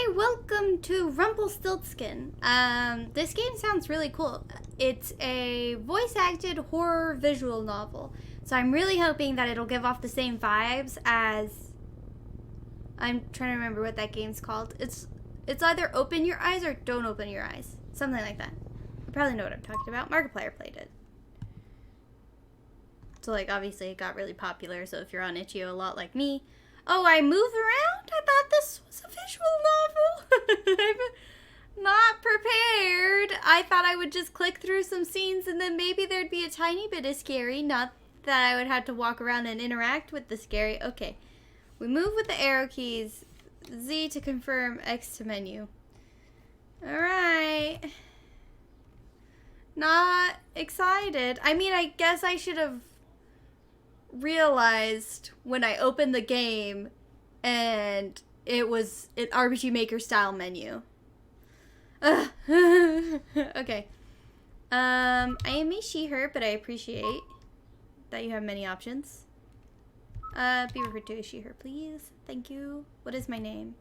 Hi, welcome to Rumpelstiltskin. This game sounds really cool. It's a voice-acted horror visual novel. So I'm really hoping that it'll give off the same vibes as... I'm trying to remember what that game's called. It's either Open Your Eyes or Don't Open Your Eyes. Something like that. You probably know what I'm talking about. Markiplier played it. So, like, obviously it got really popular, so if you're on itch.io a lot like me... Oh, I move around? I thought this was a visual novel. I'm not prepared. I thought I would just click through some scenes and then maybe there'd be a tiny bit of scary. Not that I would have to walk around and interact with the scary. Okay. We move with the arrow keys. Z to confirm, X to menu. Alright. Not excited. I mean, I guess I should have realized when I opened the game and it was an RPG Maker style menu. Okay. I am a she/her, but I appreciate that you have many options. Be referred to as she/her, please. Thank you. What is my name?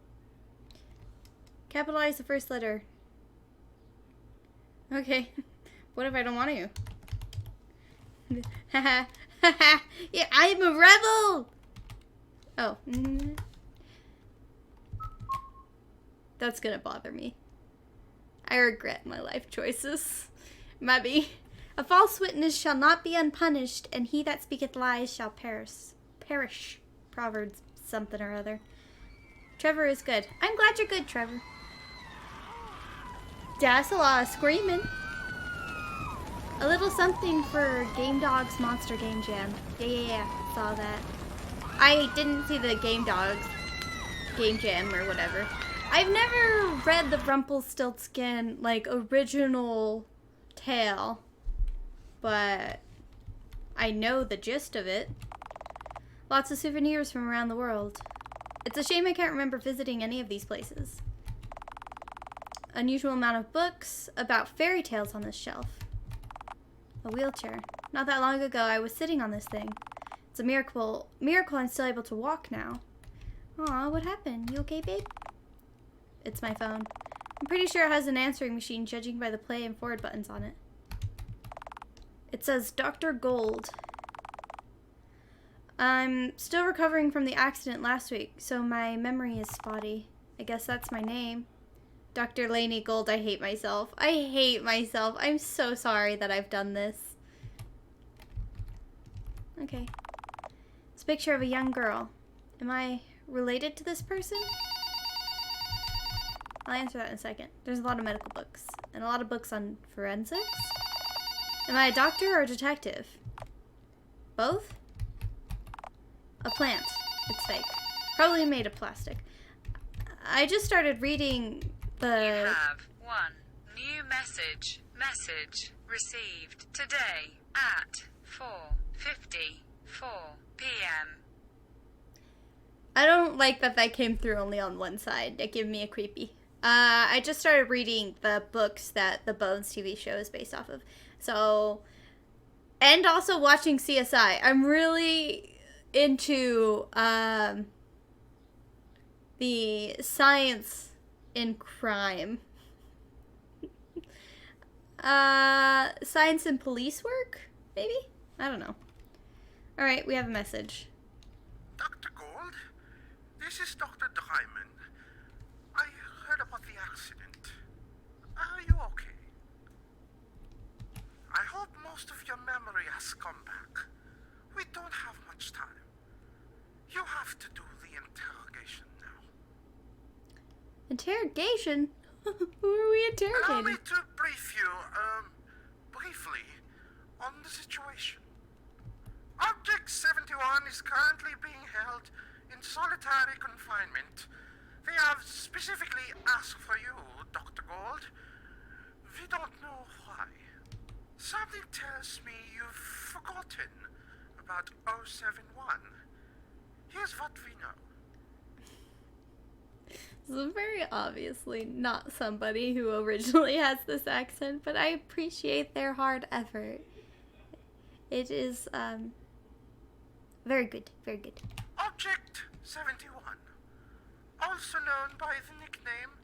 Capitalize the first letter. Okay. What if I don't want to? Haha. Yeah, I'm a rebel! Oh. That's gonna bother me. I regret my life choices. Maybe. A false witness shall not be unpunished, and he that speaketh lies shall perish. Proverbs something or other. Trevor is good. I'm glad you're good, Trevor. That's a lot of screaming. A little something for Game Dog's Monster Game Jam. Yeah. Saw that. I didn't see the Game Dog's Game Jam or whatever. I've never read the Rumpelstiltskin, like, original tale. But I know the gist of it. Lots of souvenirs from around the world. It's a shame I can't remember visiting any of these places. Unusual amount of books about fairy tales on this shelf. A wheelchair. Not that long ago, I was sitting on this thing. It's a miracle. I'm still able to walk now. Aw, what happened? You okay, babe? It's my phone. I'm pretty sure it has an answering machine, judging by the play and forward buttons on it. It says Dr. Gold. I'm still recovering from the accident last week, so my memory is spotty. I guess that's my name. Dr. Laney Gold, I hate myself. I hate myself. I'm so sorry that I've done this. Okay. It's a picture of a young girl. Am I related to this person? I'll answer that in a second. There's a lot of medical books. And a lot of books on forensics. Am I a doctor or a detective? Both? A plant. It's fake. Probably made of plastic. I just started reading... You have one new message. Message received today at 4:54 p.m. I don't like that came through only on one side. It gave me a creepy. I just started reading the books that the Bones TV show is based off of. So, and also watching CSI. I'm really into the science in crime. Science and police work? Maybe? I don't know. Alright, we have a message. Dr. Gold, this is Dr. Diamond. I heard about the accident. Are you okay? I hope most of your memory has come back. We don't have much time. You have to do the interrogation now. Interrogation? Who are we interrogating? Allow me to brief you, briefly, on the situation. Object 71 is currently being held in solitary confinement. They have specifically asked for you, Dr. Gold. We don't know why. Something tells me you've forgotten about 071. Here's what we know. This is very obviously not somebody who originally has this accent, but I appreciate their hard effort. It is, very good, very good. Object 71. also known by the nickname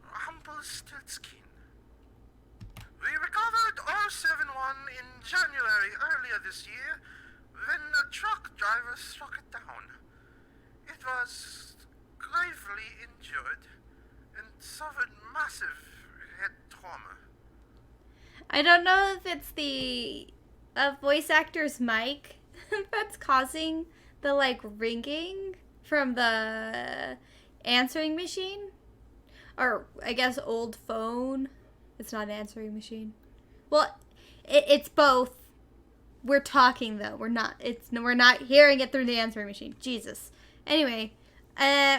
Rumpelstiltskin. We recovered 071 in January earlier this year when a truck driver struck it down. It was gravely injured and suffered massive head trauma. I don't know if it's the voice actor's mic that's causing the, like, ringing from the answering machine. Or, I guess, old phone. It's not an answering machine. Well, it's both. We're talking, though. We're not hearing it through the answering machine. Jesus. Anyway,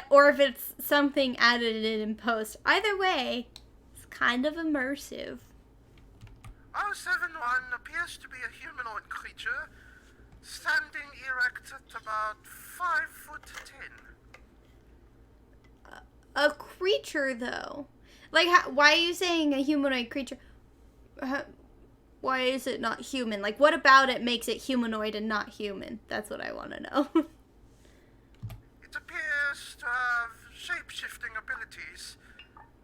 or if it's something added in post. Either way, it's kind of immersive. 071 appears to be a humanoid creature, standing erect at about 5'10". A creature, though. Like, why are you saying a humanoid creature? Why is it not human? Like, what about it makes it humanoid and not human? That's what I want to know. It appears to have shape-shifting abilities.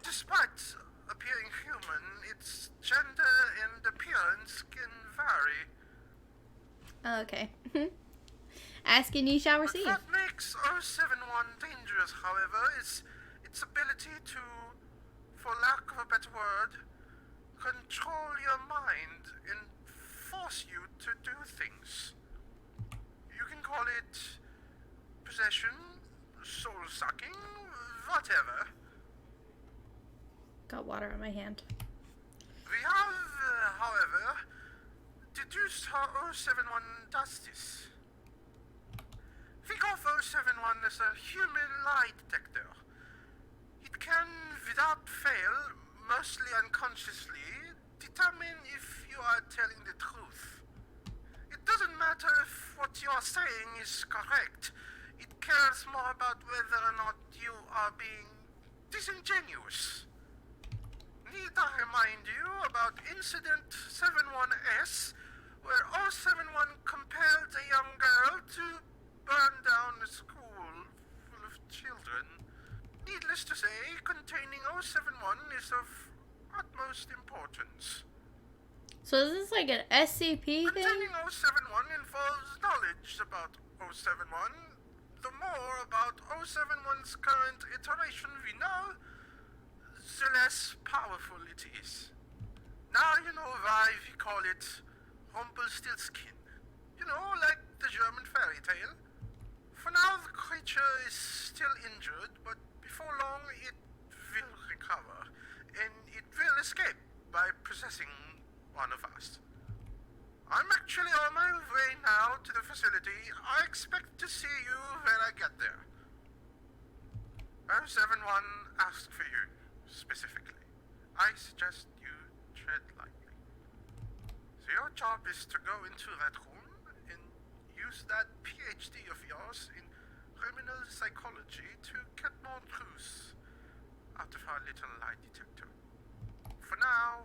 Despite appearing human, its gender and appearance can vary. Okay. Ask and ye shall receive. What makes 071 dangerous, however, is its ability to, for lack of a better word, control your mind and force you to do things. You can call it possession, soul-sucking, whatever. Got water on my hand. We have, however, deduced how 071 does this. Think of 071 as a human lie detector. It can, without fail, mostly unconsciously, determine if you are telling the truth. It doesn't matter if what you are saying is correct. It cares more about whether or not you are being disingenuous. Need I remind you about Incident 71S, where 071 compelled a young girl to burn down a school full of children? Needless to say, containing 071 is of utmost importance. So is this like an SCP thing? Containing 071 involves knowledge about 071. The more about 071's current iteration we know, the less powerful it is. Now you know why we call it Rumpelstiltskin. You know, like the German fairy tale. For now, the creature is still injured, but before long it will recover, and it will escape by possessing one of us. I'm actually on my way now to the facility. I expect to see you when I get there. 071 asked for you, specifically. I suggest you tread lightly. So your job is to go into that room and use that PhD of yours in criminal psychology to get more truths out of our little lie detector. For now,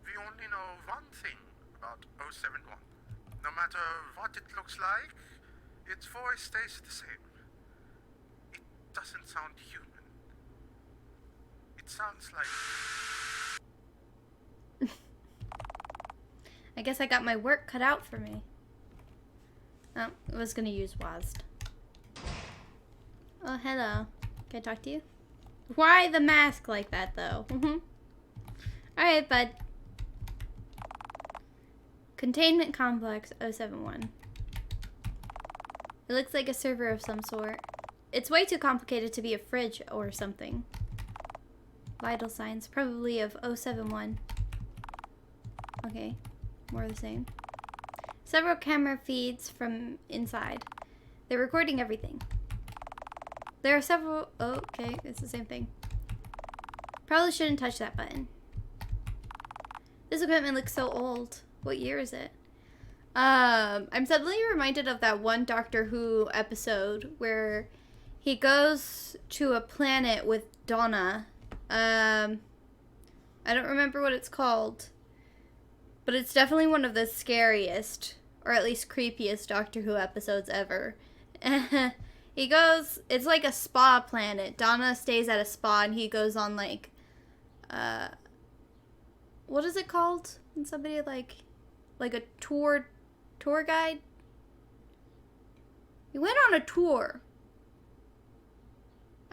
we only know one thing about 071. No matter what it looks like, its voice stays the same. It doesn't sound human. It sounds like... I guess I got my work cut out for me. Oh, I was gonna use WASD. Oh, hello. Can I talk to you? Why the mask like that, though? Alright, bud. Containment Complex 071. It looks like a server of some sort. It's way too complicated to be a fridge or something. Vital signs, probably of 071. Okay, more of the same. Several camera feeds from inside. They're recording everything. There are several... Oh, okay, it's the same thing. Probably shouldn't touch that button. This equipment looks so old. What year is it? I'm suddenly reminded of that one Doctor Who episode where he goes to a planet with Donna. I don't remember what it's called. But it's definitely one of the scariest, or at least creepiest Doctor Who episodes ever. He goes, it's like a spa planet. Donna stays at a spa and he goes on like, what is it called? When somebody like a tour guide? He went on a tour,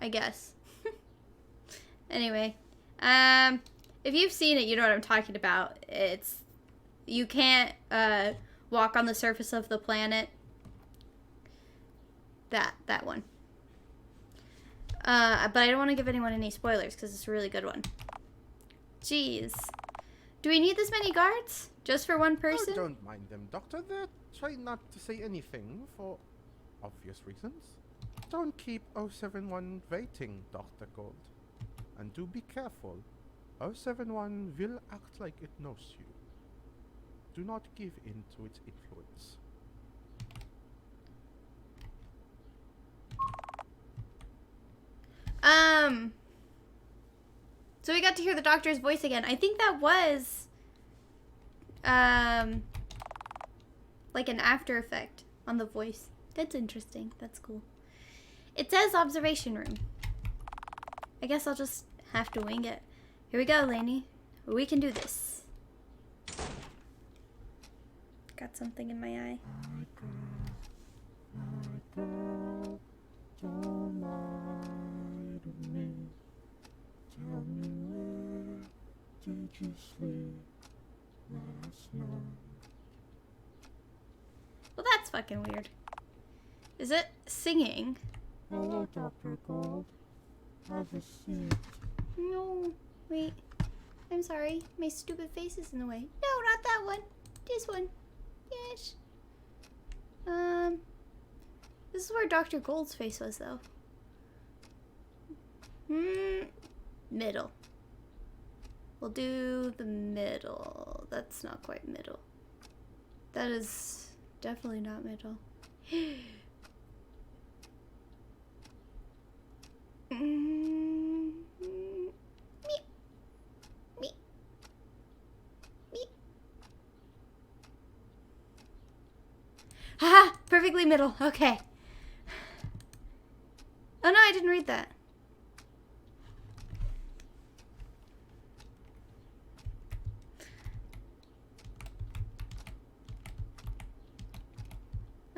I guess. Anyway, if you've seen it, you know what I'm talking about. You can't walk on the surface of the planet. That one. But I don't want to give anyone any spoilers because it's a really good one. Jeez. Do we need this many guards? Just for one person? Oh, don't mind them, Doctor. They're trying not to say anything for obvious reasons. Don't keep 071 waiting, Dr. Gold. And do be careful. 071 will act like it knows you. Do not give in to its influence. So we got to hear the doctor's voice again. I think that was, like an after effect on the voice. That's interesting. That's cool. It says observation room. I guess I'll just have to wing it. Here we go, Lainey. We can do this. Got something in my eye. Don't lie to me. Tell me where did you sleep last night? Well, that's fucking weird. Is it singing? Hello, Dr. Gold. Have a seat. No, wait. I'm sorry. My stupid face is in the way. No, not that one. This one. Yes. This is where Dr. Gold's face was, though. Middle. We'll do the middle. That's not quite middle. That is definitely not middle. Me. Haha! Perfectly middle. Okay. Oh no, I didn't read that.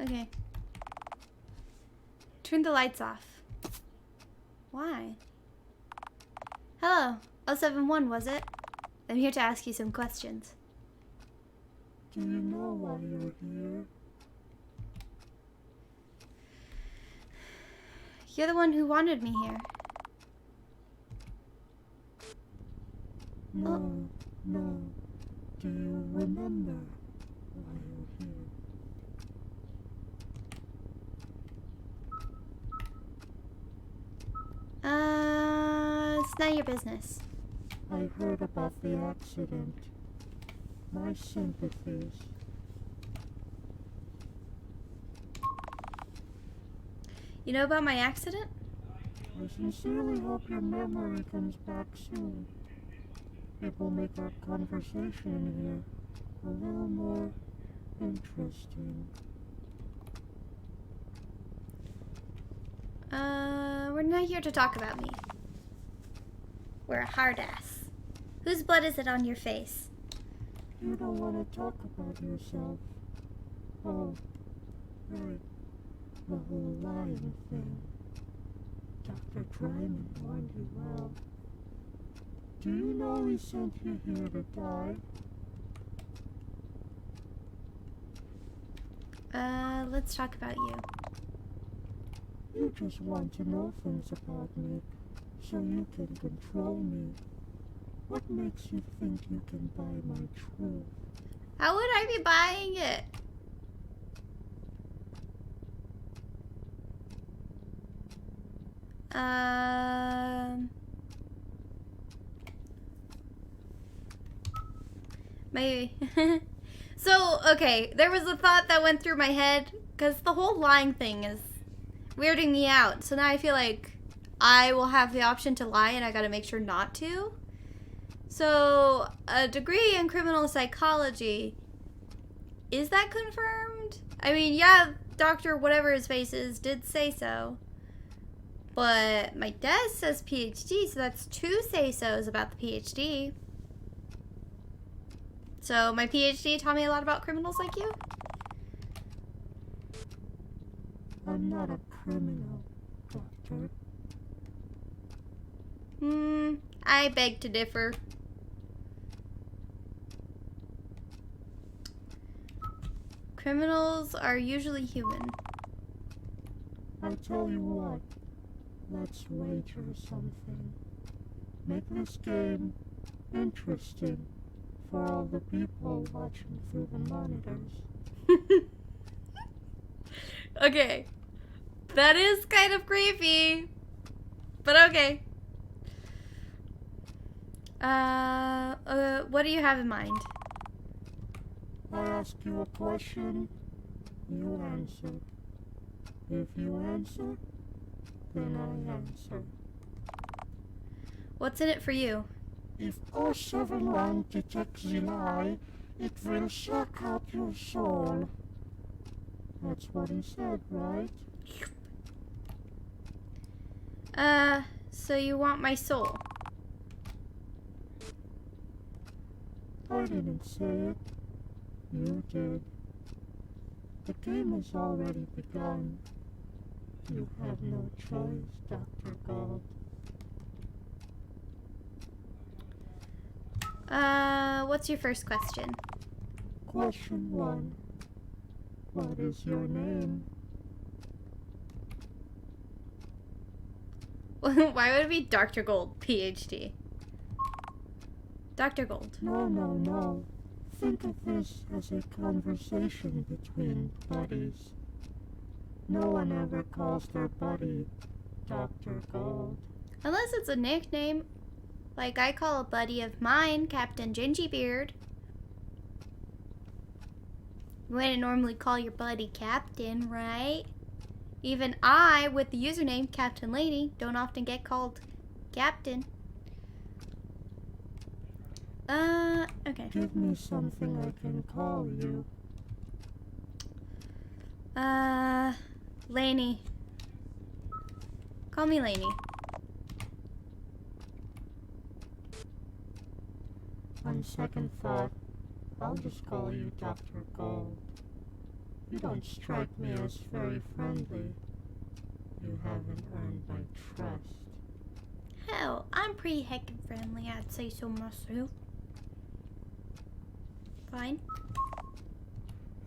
Okay. Turn the lights off. Why? Hello. 071, was it? I'm here to ask you some questions. Do you know why you're here? You're the one who wanted me here. No, no. Do you remember why you're here? It's not your business. I heard about the accident. My sympathies. You know about my accident? I sincerely hope your memory comes back soon. It will make our conversation here a little more interesting. We're not here to talk about me. We're a hard ass. Whose blood is it on your face? You don't want to talk about yourself. Oh, right. The whole lion thing. Dr. Dryman warned you well. Do you know he sent you here to die? Let's talk about you. You just want to know things about me, so you can control me. What makes you think you can buy my truth? How would I be buying it? Maybe. So, okay, there was a thought that went through my head, because the whole lying thing is weirding me out. So now I feel like I will have the option to lie, and I gotta make sure not to. So, a degree in criminal psychology, is that confirmed? I mean, yeah, Dr. whatever his face is did say so. But my desk says PhD, so that's 2 say-sos about the PhD. So my PhD taught me a lot about criminals like you? I'm not a criminal, Doctor. I beg to differ. Criminals are usually human. I tell you what, let's wager something. Make this game interesting for all the people watching through the monitors. Okay. That is kind of creepy. But okay. What do you have in mind? I ask you a question, you answer. If you answer, then I answer. What's in it for you? If 071 detects the lie, it will suck out your soul. That's what he said, right? So you want my soul? I didn't say it. You did. The game has already begun. You have no choice, Dr. Gold. What's your first question? Question 1. What is your name? Why would it be Dr. Gold, PhD? Dr. Gold. No. Think of this as a conversation between buddies. No one ever calls their buddy Dr. Gold. Unless it's a nickname. Like I call a buddy of mine Captain Gingybeard. You wouldn't normally call your buddy Captain, right? Even I, with the username Captain Lady, don't often get called Captain. Okay. Give me something I can call you. Lainey. Call me Lainey. On second thought, I'll just call you Dr. Gold. You don't strike me as very friendly. You haven't earned my trust. Hell, I'm pretty heckin' friendly, I'd say so myself. Fine.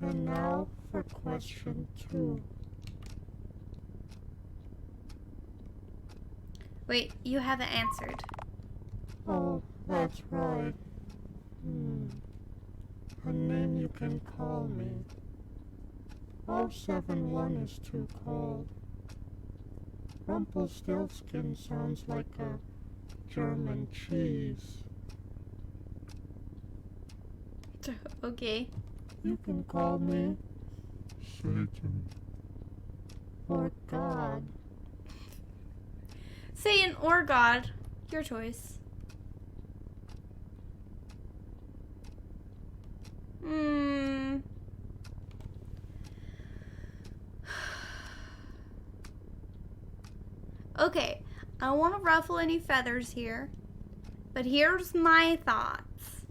And now for question 2. Wait, you haven't answered. Oh, that's right. A name you can call me. 071 is too cold. Rumpelstiltskin sounds like a German cheese. Okay. You can call me Satan or God. Satan or God. Your choice. Okay, I don't want to ruffle any feathers here, but here's my thoughts.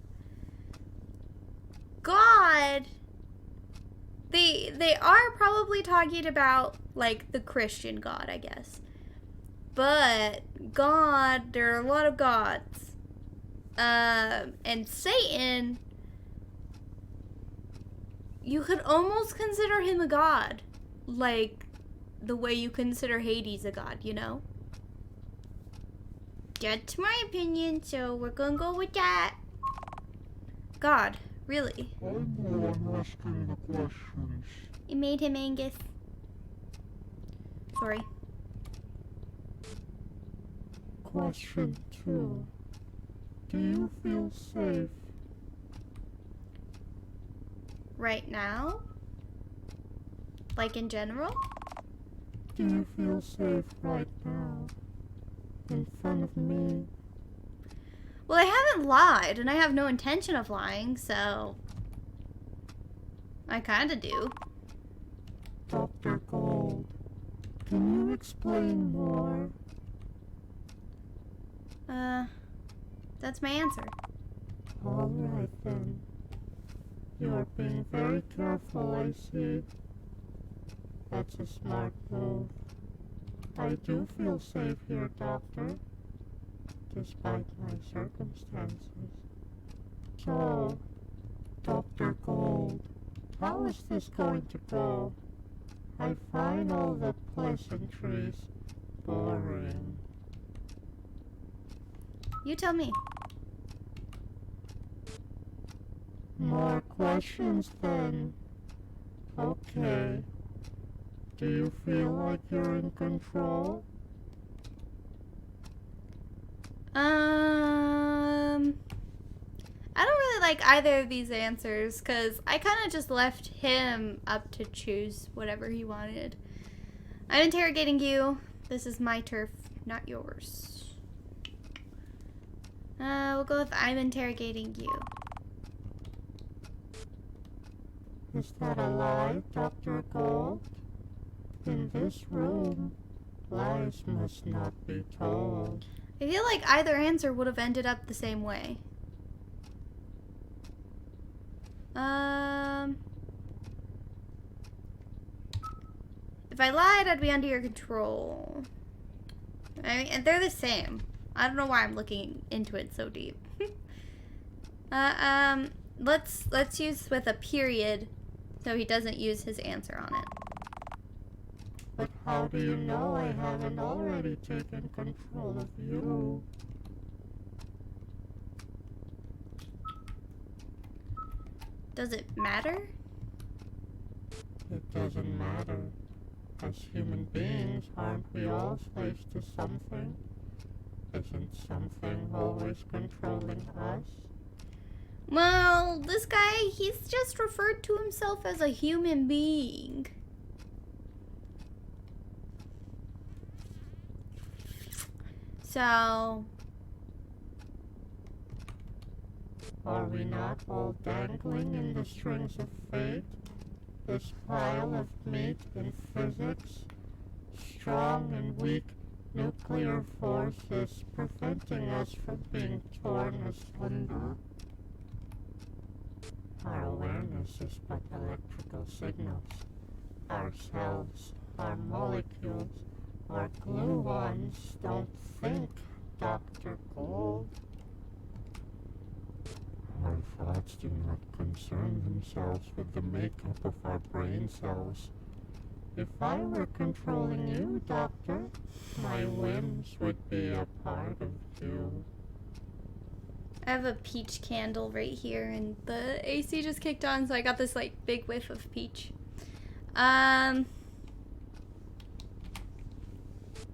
God, they are probably talking about, like, the Christian God, I guess. But God, there are a lot of gods. And Satan, you could almost consider him a god. Like, the way you consider Hades a god, you know? That's my opinion, so we're gonna go with that. God, really? I'm the one asking the questions. You made him Angus. Sorry. Question 2. Do you feel safe? Right now? Like in general? Do you feel safe right now? In front of me? Well, I haven't lied, and I have no intention of lying, so... I kinda do. Dr. Gold, can you explain more? That's my answer. Alright then. You are being very careful, I see. That's a smart move. I do feel safe here, Doctor, despite my circumstances. So, Dr. Gold, how is this going to go? I find all the pleasantries boring. You tell me. More questions then. Okay. Do you feel like you're in control? I don't really like either of these answers because I kind of just left him up to choose whatever he wanted. I'm interrogating you. This is my turf, not yours. We'll go with I'm interrogating you. Is that a lie, Dr. Gold? In this room, lies must not be told. I feel like either answer would have ended up the same way. If I lied, I'd be under your control. I mean, and they're the same. I don't know why I'm looking into it so deep. Let's use with a period so he doesn't use his answer on it. But how do you know I haven't already taken control of you? Does it matter? It doesn't matter. As human beings, aren't we all slaves to something? Isn't something always controlling us? Well, this guy, he's just referred to himself as a human being. So, are we not all dangling in the strings of fate? This pile of meat in physics, strong and weak nuclear forces preventing us from being torn asunder. Our awareness is but electrical signals. Our cells, our molecules, our gluons don't think, Dr. Gold. Our thoughts do not concern themselves with the makeup of our brain cells. If I were controlling you, Doctor, my whims would be a part of you. I have a peach candle right here, and the AC just kicked on, so I got this like big whiff of peach.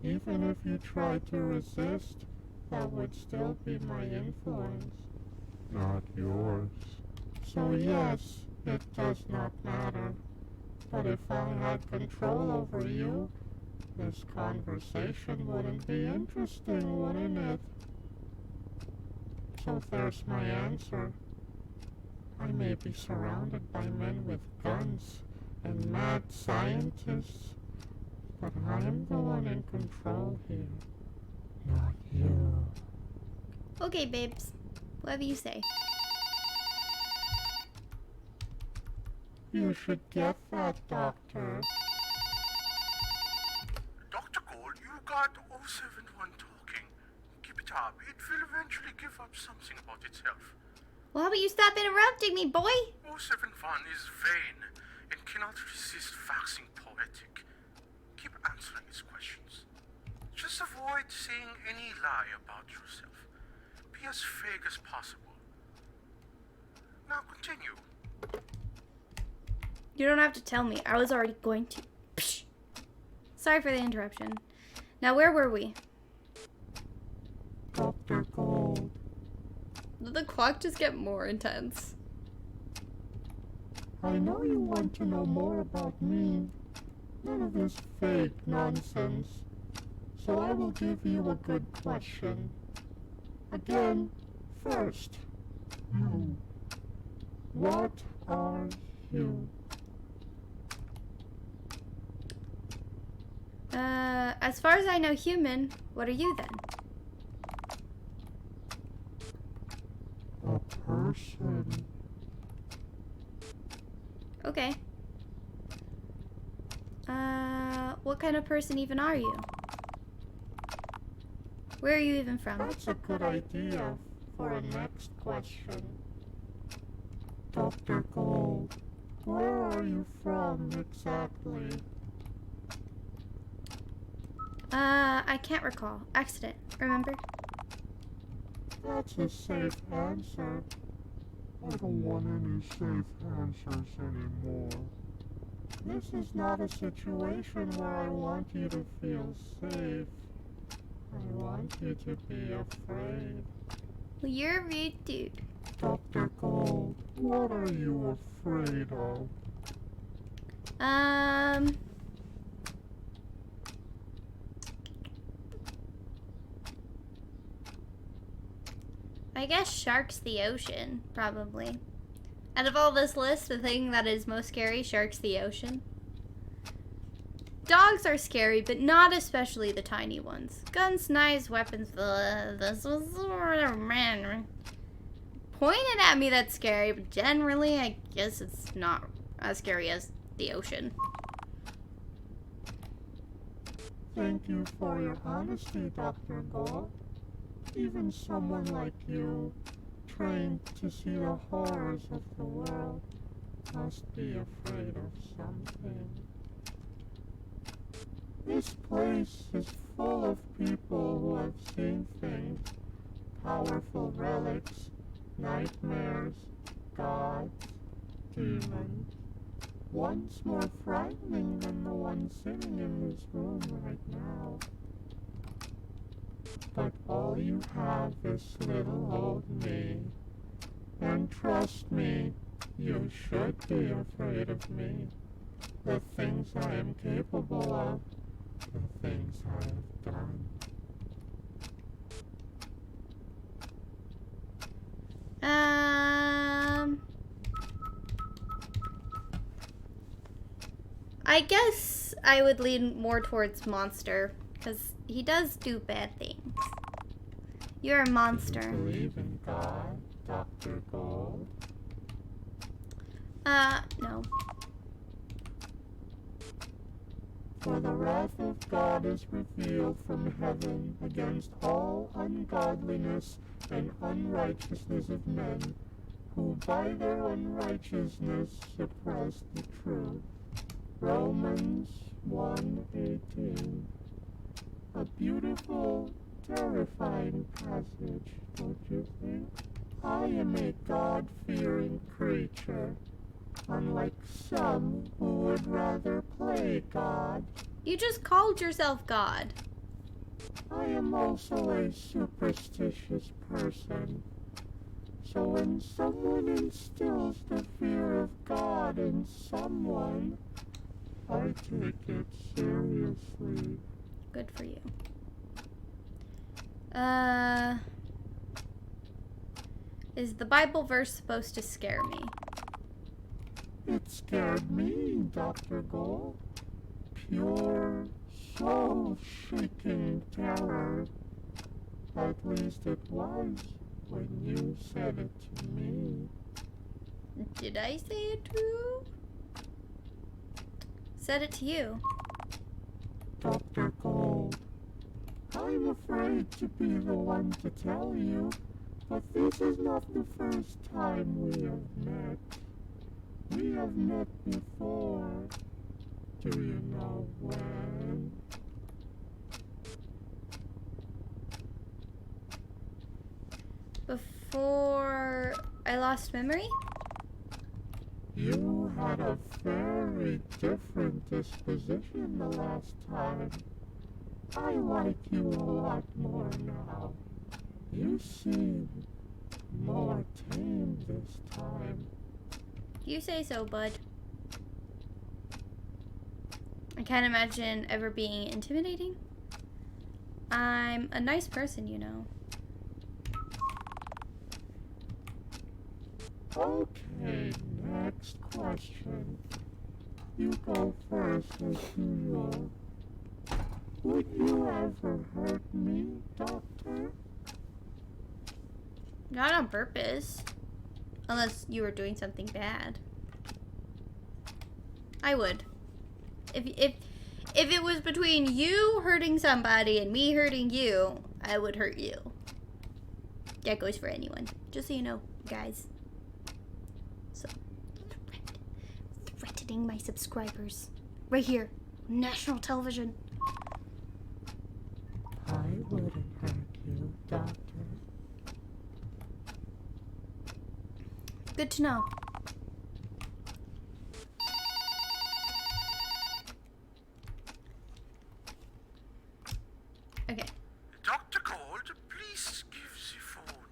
Even if you tried to resist, that would still be my influence, not yours. So yes, it does not matter. But if I had control over you, this conversation wouldn't be interesting, wouldn't it? So there's my answer. I may be surrounded by men with guns and mad scientists, but I'm the one in control here, not you. Okay, babes. Whatever you say. You should get that, Doctor. Dr. Gold, you got 071 talking. Keep it up. It will eventually give up something about itself. Well, how about you stop interrupting me, boy? 071 is vain and cannot resist waxing poetic. Keep answering its questions. Just avoid saying any lie about yourself. Be as vague as possible. Now continue. You don't have to tell me. I was already going to. Psh. Sorry for the interruption. Now, where were we? Dr. Gold. Did the clock just get more intense? I know you want to know more about me. None of this fake nonsense. So I will give you a good question. Again, first, you. What are you? As far as I know, human. What are you then? A person. Okay. What kind of person even are you? Where are you even from? That's a good idea for a next question. Dr. Gold, where are you from exactly? I can't recall. Accident, remember? That's a safe answer. I don't want any safe answers anymore. This is not a situation where I want you to feel safe. I want you to be afraid. Well, you're a rude dude. Dr. Gold, what are you afraid of? I guess sharks the ocean, probably. Out of all this list, the thing that is most scary, sharks the ocean. Dogs are scary, but not especially the tiny ones. Guns, knives, weapons, this was man. Pointed at me that's scary, but generally I guess it's not as scary as the ocean. Thank you for your honesty, Dr. Gold. Even someone like you, trained to see the horrors of the world, must be afraid of something. This place is full of people who have seen things, powerful relics, nightmares, gods, demons. One's more frightening than the one sitting in this room right now. But all you have is little old me. And trust me, you should be afraid of me. The things I am capable of, the things I have done. I guess I would lean more towards monster, because he does do bad things. You're a monster. Do you believe in God, Dr. Gold? No. For the wrath of God is revealed from heaven against all ungodliness and unrighteousness of men, who by their unrighteousness suppress the truth. Romans 1:18. A beautiful, terrifying passage, don't you think? I am a God-fearing creature, unlike some who would rather play God. You just called yourself God. I am also a superstitious person. So when someone instills the fear of God in someone, I take it seriously. Good for you. Is the Bible verse supposed to scare me? It scared me, Dr. Gold. Pure, soul-shaking terror. At least it was when you said it to me. Did I say it to you? Said it to you. Dr. Gold, I'm afraid to be the one to tell you, but this is not the first time we have met. We have met before. Do you know when? Before I lost memory? You had a very different disposition the last time. I like you a lot more now. You seem more tame this time. You say so, bud. I can't imagine ever being intimidating. I'm a nice person, you know. Okay, next question. You go first as usual. Would you ever hurt me, Doctor? Not on purpose. Unless you were doing something bad. I would. If it was between you hurting somebody and me hurting you, I would hurt you. That goes for anyone. Just so you know, guys. So, threatening my subscribers. Right here. National television. I wouldn't hurt you, Doctor. Good to know. Okay. Dr. Gold, please give the phone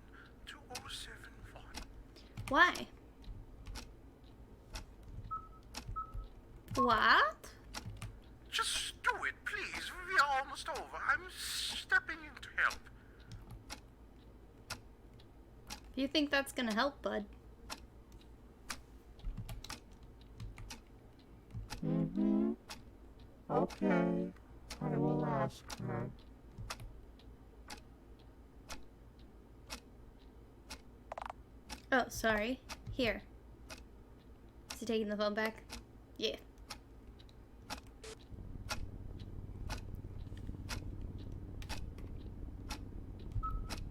to 071. Why? What? Just do it, please. We are almost over. I'm stepping in to help. You think that's gonna help, bud? Mm-hmm. Okay, I will ask her. Oh, sorry. Here. Is he taking the phone back? Yeah.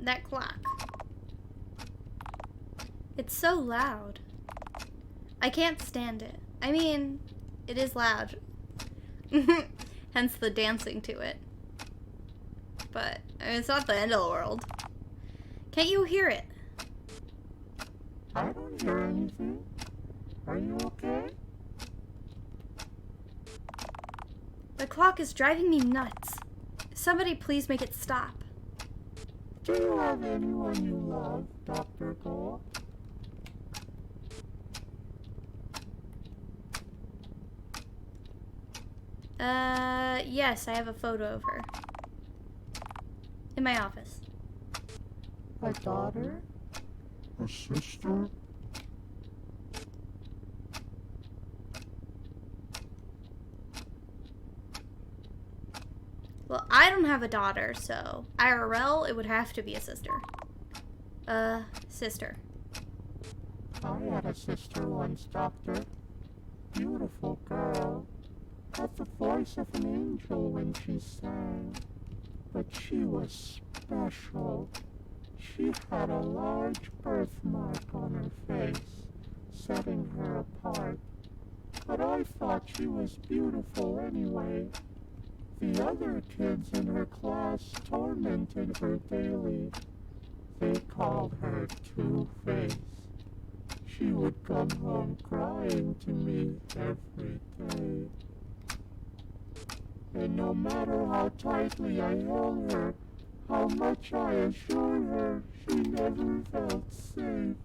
That clock. It's so loud. I can't stand it. I mean, it is loud. Hence the dancing to it. But, I mean, it's not the end of the world. Can't you hear it? I don't hear anything. Are you okay? The clock is driving me nuts. Somebody please make it stop. Do you have anyone you love, Dr. Gold? Yes, I have a photo of her. In my office. A daughter? A sister? Well, I don't have a daughter, so IRL, it would have to be a sister. Sister. I had a sister once, Doctor. Beautiful girl. Had the voice of an angel when she sang. But she was special. She had a large birthmark on her face, setting her apart. But I thought she was beautiful anyway. The other kids in her class tormented her daily. They called her Two-Face. She would come home crying to me every day. And no matter how tightly I held her, how much I assured her, she never felt safe.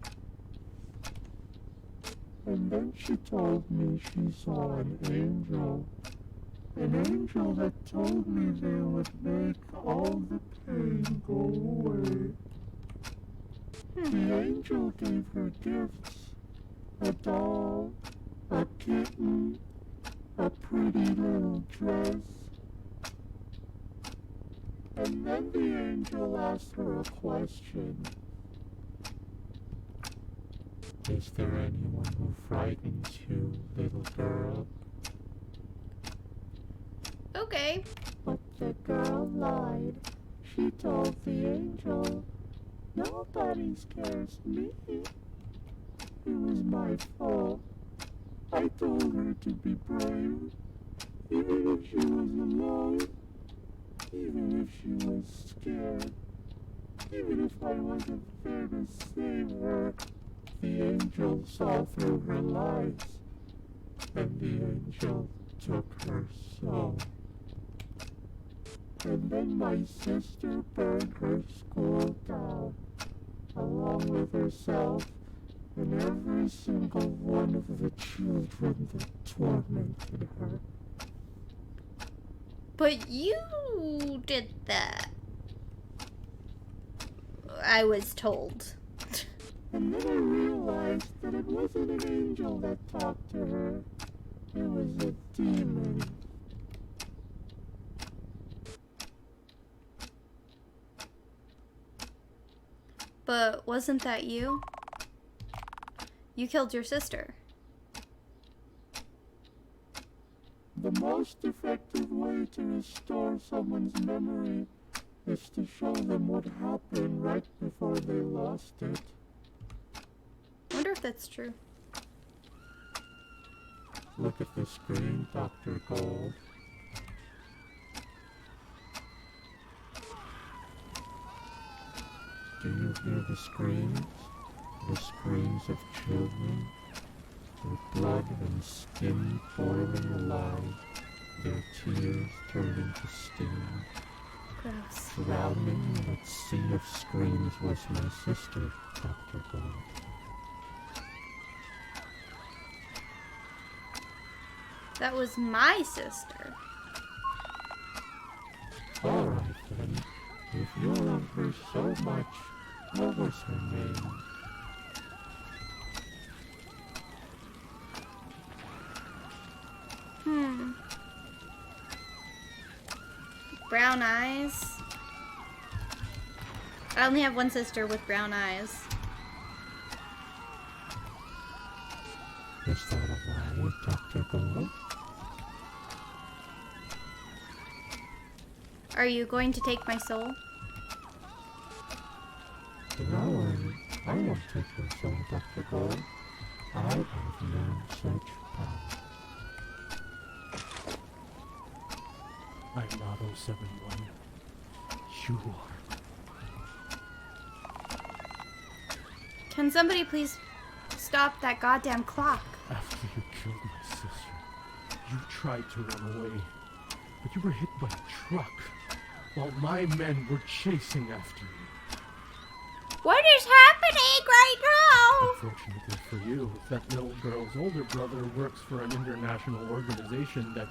And then she told me she saw an angel. An angel that told me they would make all the pain go away. The angel gave her gifts. A doll, a kitten, a pretty little dress. And then the angel asked her a question. Is there anyone who frightens you, little girl? Okay. But the girl lied. She told the angel, nobody scares me. It was my fault. I told her to be brave, even if she was alone, even if she was scared, even if I wasn't there to save her. The angel saw through her lies, and the angel took her soul. And then my sister burned her school down, along with herself and every single one of the children that tormented her. But you did that. I was told. And then I realized that it wasn't an angel that talked to her. It was a demon. But wasn't that you? You killed your sister. The most effective way to restore someone's memory is to show them what happened right before they lost it. I wonder if that's true. Look at the screen, Dr. Gold. Do you hear the screams? The screams of children, their blood and skin boiling alive, their tears turning to steam. Gross. Drowning in that sea of screams was my sister, Dr. Gold. That was my sister. Alright then, if you love her so much, what was her name? Brown eyes. I only have one sister with brown eyes. Is that a lie, Dr. Gold? Are you going to take my soul? No, I won't take your soul, Dr. Gold. I have no such power. I'm not 071. You are. Can somebody please stop that goddamn clock? After you killed my sister, you tried to run away, but you were hit by a truck while my men were chasing after you. What is happening right now? Unfortunately for you, that little girl's older brother works for an international organization that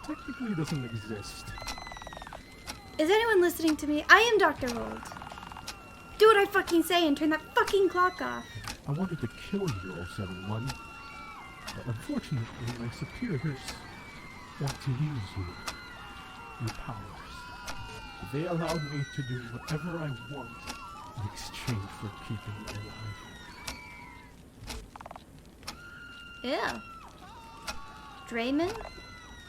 technically doesn't exist. Is anyone listening to me? I am Dr. Gold. Do what I fucking say and turn that fucking clock off. I wanted to kill you, 071, but unfortunately my superiors want to use you, your powers. They allowed me to do whatever I want in exchange for keeping you alive. Yeah. Draymond?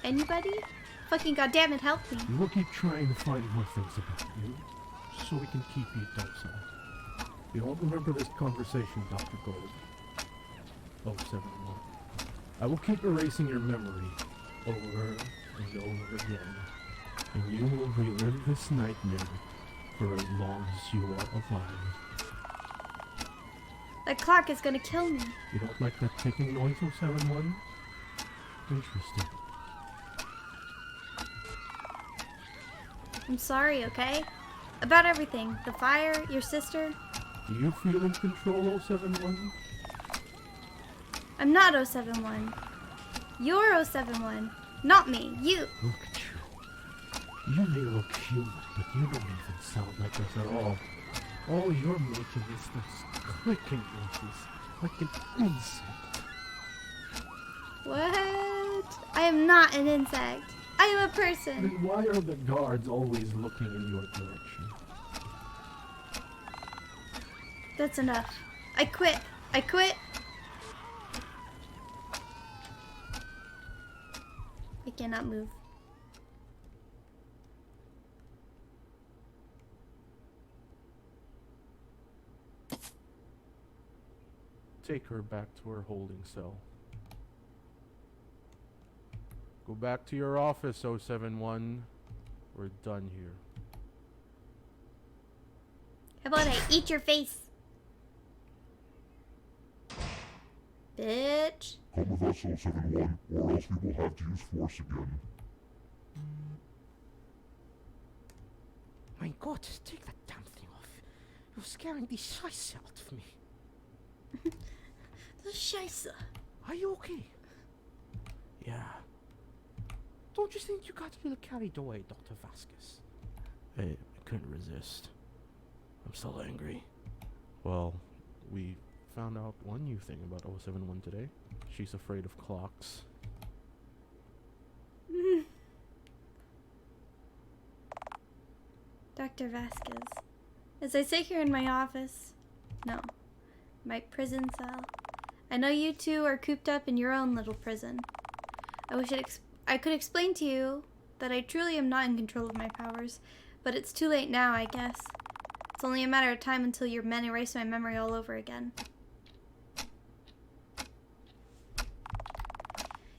Anybody? Fucking goddamn it, help me. We will keep trying to find more things about you, so we can keep you docile. You won't remember this conversation, Dr. Gold. 071. I will keep erasing your memory over and over again, and you will relive this nightmare for as long as you are alive. That clock is gonna kill me. You don't like that ticking noise, 071? Interesting. I'm sorry, okay? About everything. The fire, your sister. Do you feel in control, 071? I'm not 071. You're 071. Not me. You. Look at you. You may look human, but you don't even sound like us at all. All you're making is this clicking noises, like an insect. What? I am not an insect. I am a person. Then why are the guards always looking in your direction? That's enough. I quit. I quit. I cannot move. Take her back to her holding cell. Go back to your office, 071. We're done here. How about I eat your face? Bitch. Come with us, 071, or else we will have to use force again. My God, just take that damn thing off. You're scaring the shice out of me. The Scheiße. Are you okay? Yeah. Don't you think you got a little carried away, Dr. Vasquez? I couldn't resist. I'm still angry. Well, we found out one new thing about 071 today. She's afraid of clocks. Dr. Vasquez. As I sit here in my office, No. My prison cell. I know you two are cooped up in your own little prison. I wish I could explain to you that I truly am not in control of my powers, but it's too late now, I guess. It's only a matter of time until your men erase my memory all over again.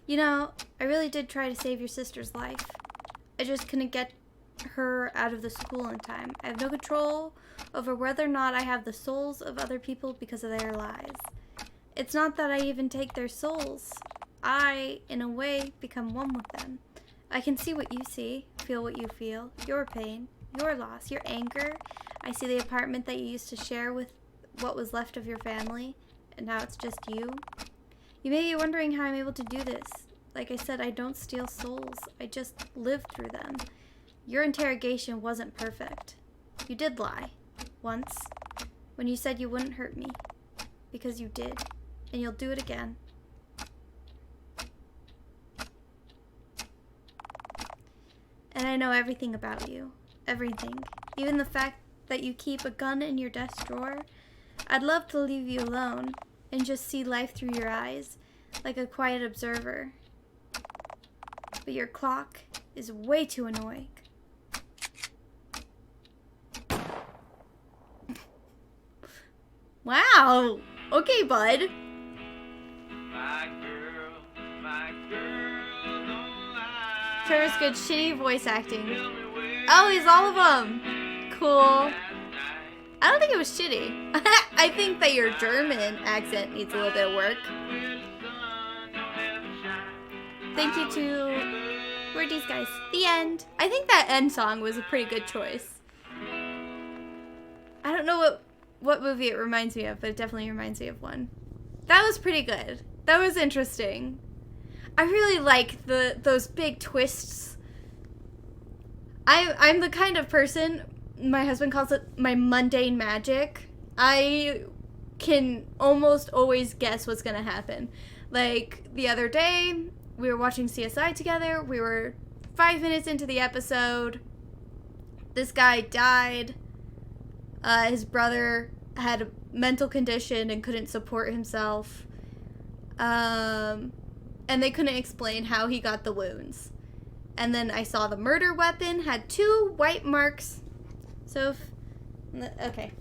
You know, I really did try to save your sister's life. I just couldn't get her out of the school in time. I have no control over whether or not I have the souls of other people because of their lies. It's not that I even take their souls. I, in a way, become one with them. I can see what you see, feel what you feel, your pain, your loss, your anger. I see the apartment that you used to share with what was left of your family, and now it's just you. You may be wondering how I'm able to do this. Like I said, I don't steal souls. I just live through them. Your interrogation wasn't perfect. You did lie. Once. When you said you wouldn't hurt me. Because you did. And you'll do it again. And I know everything about you. Everything. Even the fact that you keep a gun in your desk drawer. I'd love to leave you alone and just see life through your eyes, like a quiet observer. But your clock is way too annoying. Wow. Okay, bud. Trevor's good shitty voice acting. Oh, he's all of them. Cool. I don't think it was shitty. I think that your German accent needs a little bit of work. Thank you to Ortiz, guys. The end. I think that end song was a pretty good choice. I don't know what movie it reminds me of, but it definitely reminds me of one. That was pretty good. That was interesting. I really like those big twists. I'm the kind of person, my husband calls it my mundane magic. I can almost always guess what's gonna happen. Like the other day, we were watching CSI together. We were 5 minutes into the episode. This guy died. His brother had a mental condition and couldn't support himself. And they couldn't explain how he got the wounds. And then I saw the murder weapon had 2 white marks. So, okay.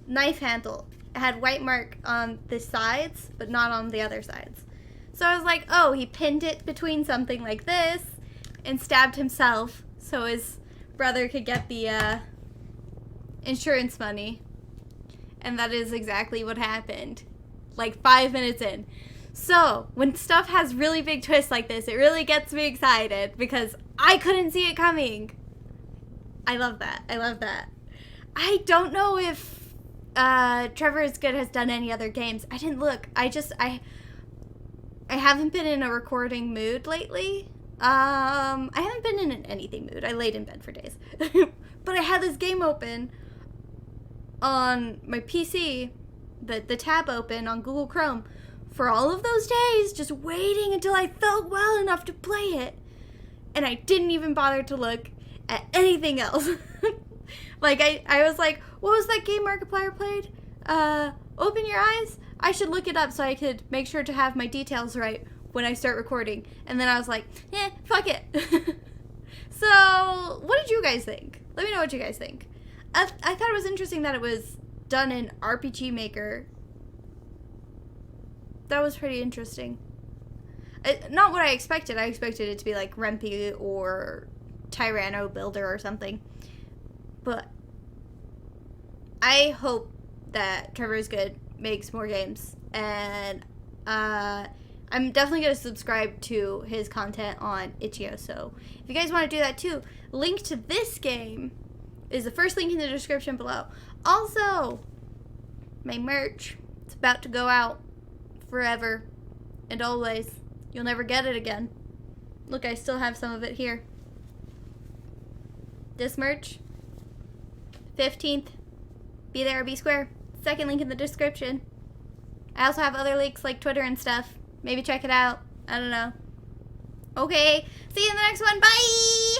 Knife handle. It had white mark on the sides, but not on the other sides. So I was like, oh, he pinned it between something like this and stabbed himself so his brother could get the insurance money. And that is exactly what happened. Like 5 minutes in. So, when stuff has really big twists like this, it really gets me excited because I couldn't see it coming. I love that. I love that. I don't know if Trevor is Good has done any other games. I didn't look. I haven't been in a recording mood lately. I haven't been in an anything mood. I laid in bed for days. But I had this game open on my PC, the tab open on Google Chrome, for all of those days, just waiting until I felt well enough to play it. And I didn't even bother to look at anything else. Like, I was like, what was that game Markiplier played? Open Your Eyes? I should look it up so I could make sure to have my details right when I start recording. And then I was like, fuck it. So, what did you guys think? Let me know what you guys think. I thought it was interesting that it was done in RPG Maker. That was pretty interesting. Not what I expected. I expected it to be like Rempy or Tyranno Builder or something. But I hope that Trevor is Good makes more games. And I'm definitely going to subscribe to his content on Itch.io. So if you guys want to do that too, link to this game is the first link in the description below. Also, my merch. It's about to go out. Forever and always. You'll never get it again. Look, I still have some of it here. This merch, 15th. Be there or be square. Second link in the description. I also have other links like Twitter and stuff. Maybe check it out. I don't know. Okay. See you in the next one. Bye!